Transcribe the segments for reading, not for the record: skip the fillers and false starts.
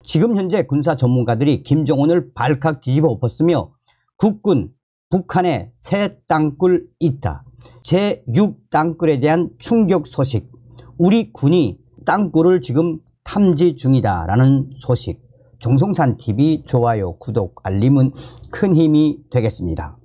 지금 현재 군사 전문가들이 김정은을 발칵 뒤집어 엎었으며 국군, 북한에 새 땅굴 있다. 제6땅굴에 대한 충격 소식. 우리 군이 땅굴을 지금 탐지 중이다라는 소식. 정성산TV 좋아요, 구독, 알림은 큰 힘이 되겠습니다.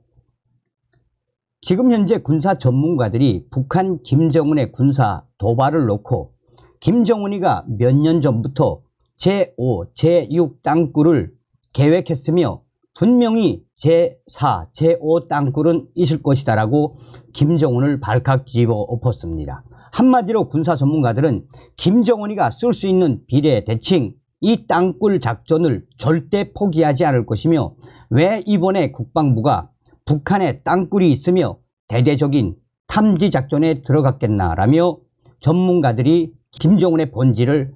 지금 현재 군사 전문가들이 북한 김정은의 군사 도발을 놓고 김정은이가 몇 년 전부터 제5, 제6 땅굴을 계획했으며 분명히 제4, 제5 땅굴은 있을 것이다 라고 김정은을 발칵 뒤집어 엎었습니다. 한마디로 군사 전문가들은 김정은이가 쓸 수 있는 비례 대칭 이 땅굴 작전을 절대 포기하지 않을 것이며 왜 이번에 국방부가 북한에 땅굴이 있으며 대대적인 탐지 작전에 들어갔겠나라며 전문가들이 김정은의 본질을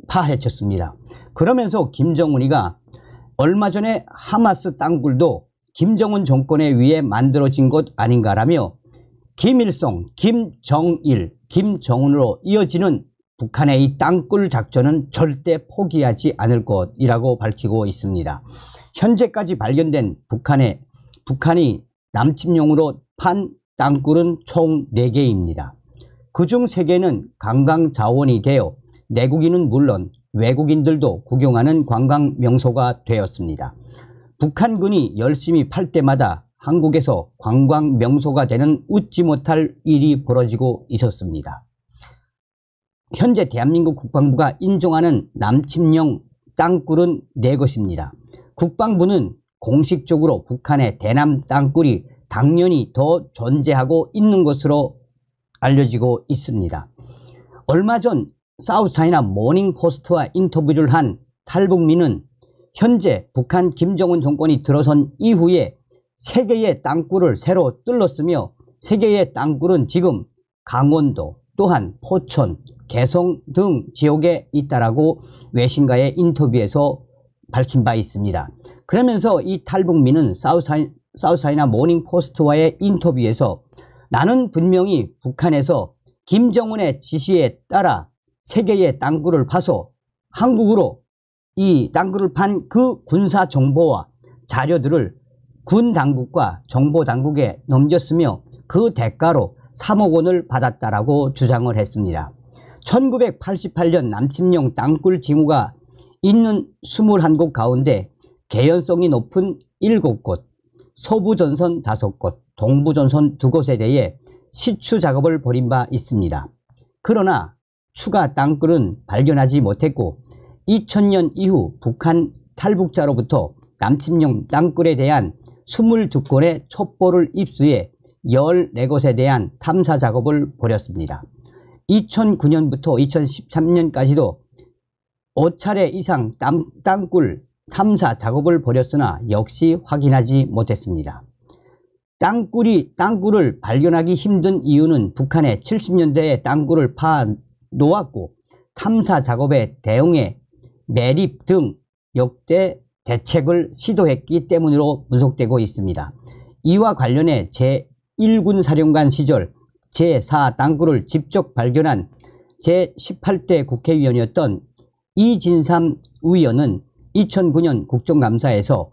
파헤쳤습니다. 그러면서 김정은이가 얼마 전에 하마스 땅굴도 김정은 정권에 의해 만들어진 것 아닌가라며 김일성, 김정일, 김정은으로 이어지는 북한의 이 땅굴 작전은 절대 포기하지 않을 것이라고 밝히고 있습니다. 현재까지 발견된 북한이 남침용으로 판 땅굴은 총 4개입니다. 그중 3개는 관광 자원이 되어 내국인은 물론 외국인들도 구경하는 관광 명소가 되었습니다. 북한군이 열심히 팔 때마다 한국에서 관광 명소가 되는 웃지 못할 일이 벌어지고 있었습니다. 현재 대한민국 국방부가 인정하는 남침용 땅굴은 4곳입니다. 국방부는 공식적으로 북한의 대남 땅굴이 당연히 더 존재하고 있는 것으로 알려지고 있습니다. 얼마 전 사우스차이나 모닝포스트와 인터뷰를 한 탈북민은 현재 북한 김정은 정권이 들어선 이후에 3개의 땅굴을 새로 뚫었으며 3개의 땅굴은 지금 강원도 또한 포천, 개성 등 지역에 있다라고 외신과의 인터뷰에서 밝힌 바 있습니다. 그러면서 이 탈북민은 사우스차이나 모닝포스트와의 인터뷰에서 나는 분명히 북한에서 김정은의 지시에 따라 3개의 땅굴을 파서 한국으로 이 땅굴을 판 그 군사 정보와 자료들을 군 당국과 정보 당국에 넘겼으며 그 대가로 3억 원을 받았다라고 주장을 했습니다. 1988년 남침용 땅굴 징후가 있는 21곳 가운데 개연성이 높은 7곳, 서부전선 5곳, 동부전선 2곳에 대해 시추 작업을 벌인 바 있습니다. 그러나 추가 땅굴은 발견하지 못했고 2000년 이후 북한 탈북자로부터 남침용 땅굴에 대한 22건의 첩보를 입수해 14곳에 대한 탐사 작업을 벌였습니다. 2009년부터 2013년까지도 5차례 이상 땅굴 탐사 작업을 벌였으나 역시 확인하지 못했습니다. 땅굴을 발견하기 힘든 이유는 북한의 70년대에 땅굴을 파 놓았고 탐사 작업에 대응해 매립 등 역대 대책을 시도했기 때문으로 분석되고 있습니다. 이와 관련해 제1군 사령관 시절 제4 땅굴을 직접 발견한 제18대 국회의원이었던 이진삼 의원은 2009년 국정감사에서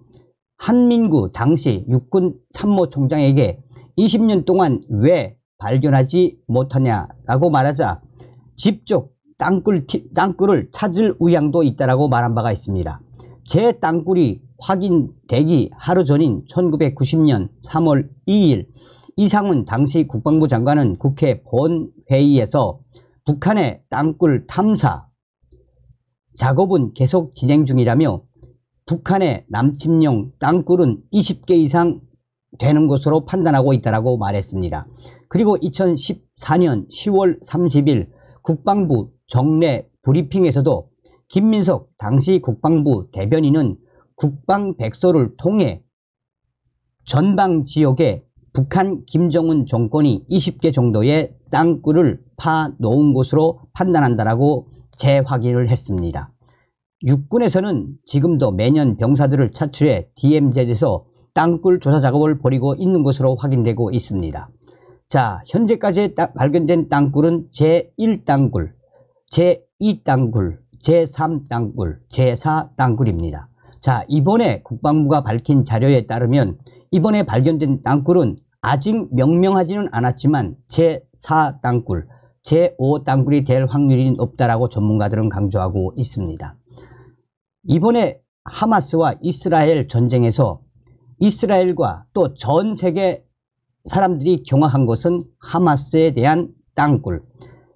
한민구 당시 육군 참모총장에게 20년 동안 왜 발견하지 못하냐라고 말하자 직접 땅굴을 찾을 의향도 있다라고 말한 바가 있습니다. 제 땅굴이 확인되기 하루 전인 1990년 3월 2일 이상훈 당시 국방부 장관은 국회 본회의에서 북한의 땅굴 탐사 작업은 계속 진행 중이라며 북한의 남침용 땅굴은 20개 이상 되는 것으로 판단하고 있다고 말했습니다. 그리고 2014년 10월 30일 국방부 정례 브리핑에서도 김민석 당시 국방부 대변인은 국방백서를 통해 전방 지역에 북한 김정은 정권이 20개 정도의 땅굴을 파 놓은 것으로 판단한다라고 재확인을 했습니다. 육군에서는 지금도 매년 병사들을 차출해 DMZ에서 땅굴 조사 작업을 벌이고 있는 것으로 확인되고 있습니다. 자, 현재까지 발견된 땅굴은 제1땅굴, 제2땅굴, 제3땅굴, 제4땅굴입니다. 자, 이번에 국방부가 밝힌 자료에 따르면 이번에 발견된 땅굴은 아직 명명하지는 않았지만 제4땅굴, 제5땅굴이 될 확률이 높다라고 전문가들은 강조하고 있습니다. 이번에 하마스와 이스라엘 전쟁에서 이스라엘과 또 전 세계 사람들이 경악한 것은 하마스에 대한 땅굴.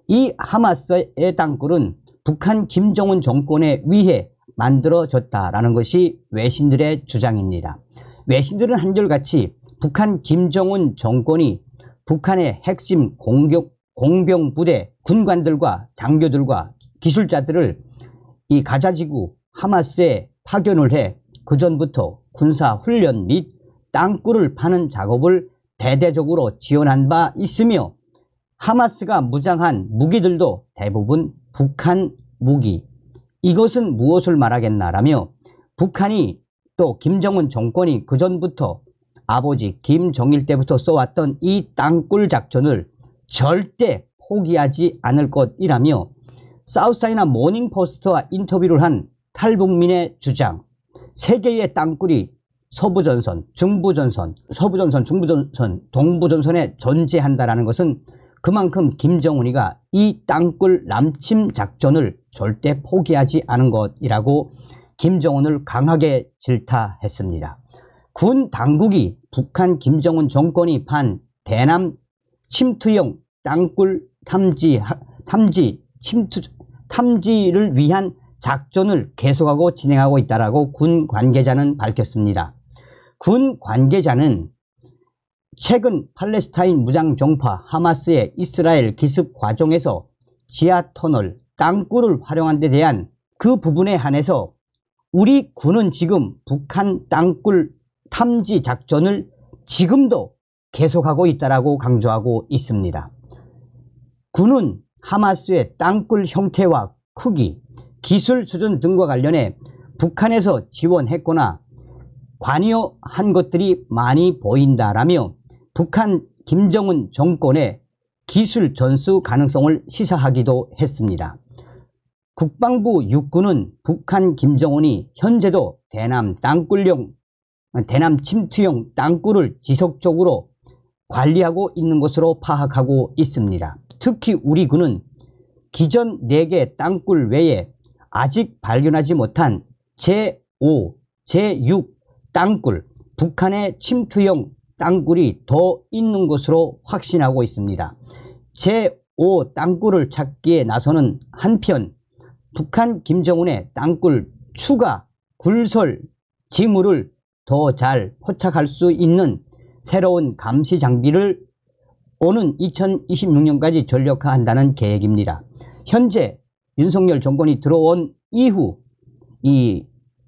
이 하마스의 땅굴은 북한 김정은 정권에 의해 만들어졌다라는 것이 외신들의 주장입니다. 외신들은 한결같이 북한 김정은 정권이 북한의 핵심 공병부대 군관들과 장교들과 기술자들을 이 가자지구 하마스에 파견을 해 그전부터 군사훈련 및 땅굴을 파는 작업을 대대적으로 지원한 바 있으며 하마스가 무장한 무기들도 대부분 북한 무기. 이것은 무엇을 말하겠나라며 북한이 또 김정은 정권이 그전부터 아버지 김정일 때부터 써왔던 이 땅굴 작전을 절대 포기하지 않을 것이라며 사우스차이나 모닝포스트와 인터뷰를 한 탈북민의 주장, 세계의 땅굴이 서부전선, 중부전선, 서부전선, 중부전선, 동부전선에 존재한다는 것은 그만큼 김정은이가 이 땅굴 남침 작전을 절대 포기하지 않은 것이라고 김정은을 강하게 질타했습니다. 군 당국이 북한 김정은 정권이 판 대남 침투형 땅굴 탐지를 위한 작전을 계속하고 진행하고 있다라고 군 관계자는 밝혔습니다. 군 관계자는 최근 팔레스타인 무장정파 하마스의 이스라엘 기습 과정에서 지하터널, 땅굴을 활용한 데 대한 그 부분에 한해서 우리 군은 지금 북한 땅굴 탐지 작전을 지금도 계속하고 있다라고 강조하고 있습니다. 군은 하마스의 땅굴 형태와 크기, 기술 수준 등과 관련해 북한에서 지원했거나 관여한 것들이 많이 보인다라며 북한 김정은 정권의 기술 전수 가능성을 시사하기도 했습니다. 국방부 육군은 북한 김정은이 현재도 대남 침투형 땅굴을 지속적으로 관리하고 있는 것으로 파악하고 있습니다. 특히 우리 군은 기존 4개 땅굴 외에 아직 발견하지 못한 제5, 제6 땅굴, 북한의 침투형 땅굴이 더 있는 것으로 확신하고 있습니다. 제5 땅굴을 찾기에 나서는 한편 북한 김정은의 땅굴 추가 굴설 징후를 더 잘 포착할 수 있는 새로운 감시 장비를 오는 2026년까지 전력화한다는 계획입니다. 현재 윤석열 정권이 들어온 이후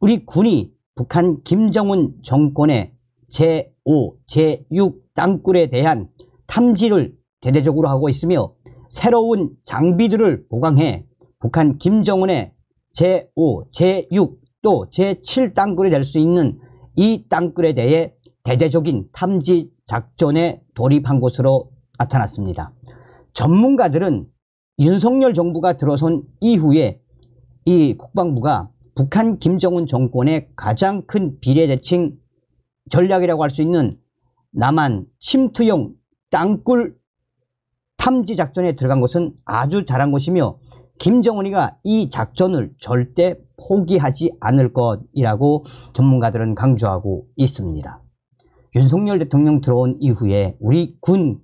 우리 군이 북한 김정은 정권의 제5, 제6 땅굴에 대한 탐지를 대대적으로 하고 있으며 새로운 장비들을 보강해 북한 김정은의 제5, 제6 또 제7 땅굴이 될 수 있는 이 땅굴에 대해 대대적인 탐지 작전에 돌입한 것으로 나타났습니다. 전문가들은 윤석열 정부가 들어선 이후에 이 국방부가 북한 김정은 정권의 가장 큰 비례대칭 전략이라고 할 수 있는 남한 침투형 땅굴 탐지 작전에 들어간 것은 아주 잘한 것이며 김정은이가 이 작전을 절대 포기하지 않을 것이라고 전문가들은 강조하고 있습니다. 윤석열 대통령 들어온 이후에 우리 군,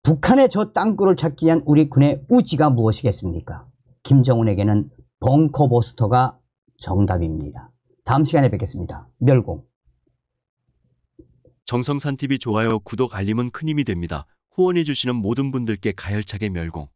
북한의 저 땅굴을 찾기 위한 우리 군의 우지가 무엇이겠습니까? 김정은에게는 벙커버스터가 정답입니다. 다음 시간에 뵙겠습니다. 멸공. 정성산TV 좋아요, 구독, 알림은 큰 힘이 됩니다. 후원해주시는 모든 분들께 가열차게 멸공.